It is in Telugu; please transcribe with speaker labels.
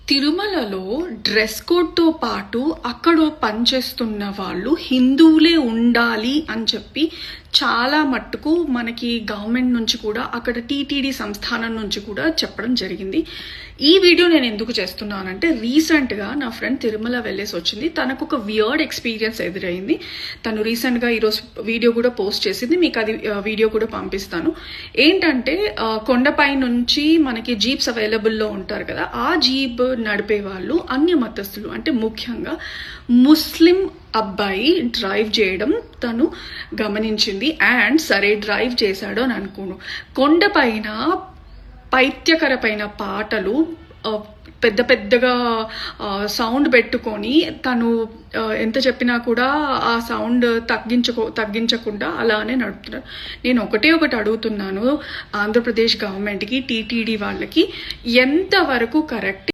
Speaker 1: తిరుమలలో డ్రెస్ కోడ్తో పాటు అక్కడ పనిచేస్తున్న వాళ్ళు హిందువులే ఉండాలి అని చెప్పి చాలా మట్టుకు మనకి గవర్నమెంట్ నుంచి కూడా అక్కడ టీటీడీ సంస్థానం నుంచి కూడా చెప్పడం జరిగింది. ఈ వీడియో నేను ఎందుకు చేస్తున్నానంటే రీసెంట్గా నా ఫ్రెండ్ తిరుమల వెళ్ళేసి వచ్చింది. తనకు ఒక వియర్డ్ ఎక్స్పీరియన్స్ ఎదురైంది. తను రీసెంట్గా ఈరోజు వీడియో కూడా పోస్ట్ చేసింది. మీకు అది వీడియో కూడా పంపిస్తాను. ఏంటంటే కొండపై నుంచి మనకి జీప్స్ అవైలబుల్లో ఉంటారు కదా, ఆ జీప్ నడిపే వాళ్ళు అన్య మతస్థులు, అంటే ముఖ్యంగా ముస్లిం అబ్బాయి డ్రైవ్ చేయడం తను గమనించింది. అండ్ సరే డ్రైవ్ చేశాడు అని అనుకోను, కొండపైన పైత్యకరమైన పాటలు పెద్ద పెద్దగా సౌండ్ పెట్టుకొని తను ఎంత చెప్పినా కూడా ఆ సౌండ్ తగ్గించకుండా అలానే నడుపుతున్నారు. నేను ఒకటి అడుగుతున్నాను ఆంధ్రప్రదేశ్ గవర్నమెంట్కి, టీటీడీ వాళ్ళకి, ఎంతవరకు కరెక్ట్